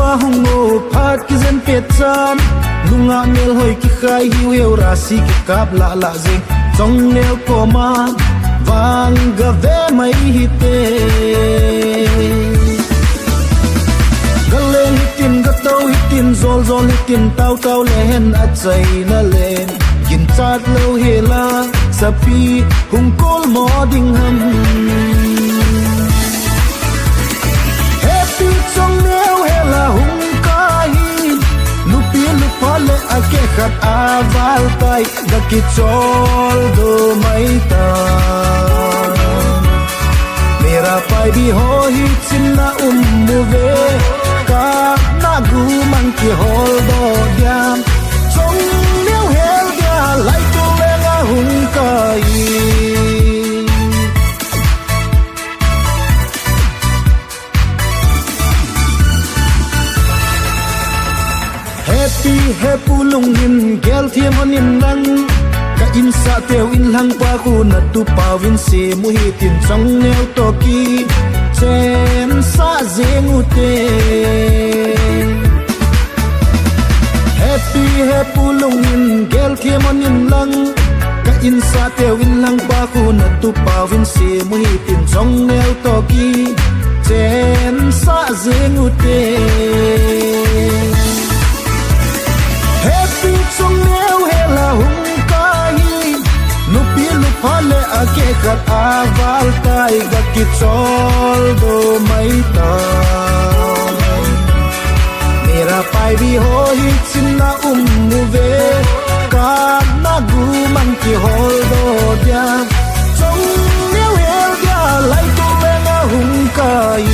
pa hungo phat ki zen pet chan lunga mel hoi ki khai hiu hiu rasi ki kap la la jeng Chongneo koma vang ga ve mai hi te galeng hitin ga to hitin zol zol hitin tau tau le hen a chai na len kin chat lo hela sapi hung kol mo ding ham Hepi Chongneo hel'a hung kai Nupi lupale akehkhat aval tai da ki choldo mai ta Merapaibi ho hi chinna umuve ka nagu man ki holdo diam Chongneo hel'a lai to lenga hung kai Hepi hepu lungin gel thiam anin lang ka in sa teo in lang pa ku na tu pawin se mu hi tin Chongneo to ki chen sa jeng ute Hepi hepu lungin gel thiam anin lang ka in sa teo in lang pa ku na tu pawin se mu hi tin Chongneo to ki chen sa jeng ute Hepi Chongneo hel'a hung kai Nupi lupale akehkhat aval tai ga ki choldo mai ta Merapaibi ho hi chinna umuve ka nagu man ki holdo dia Chongneo hel'a lai to lenga hung kai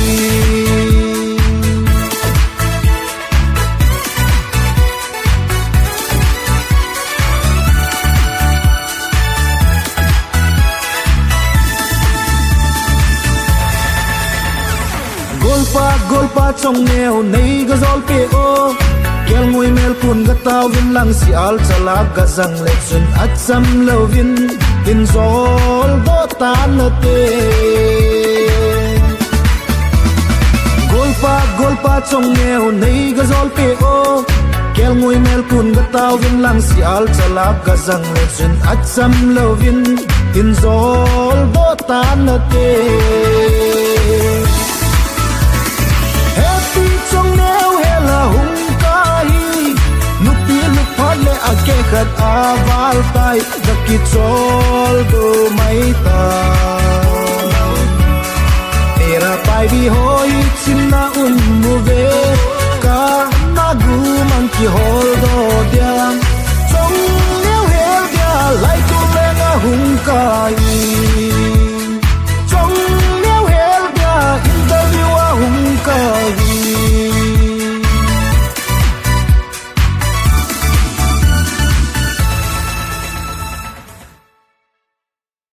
golpa Chongneo nei ga zol pe o kel ngui mel kun ga taw vin lang si al chala ga zang le chun acham lo vin tin zol bo tan na te golpa Chongneo nei ga zol pe o kel ngui mel kun ga taw vin lang si al chala ga zang le chun acham lo vin tin zol bo tan na te Hepi Chongneo hel'a hung kai Nupi lupale akehkhat aval tai da ki choldo mai ta Merapaibi hoi chinna umuve ka nagu man ki ho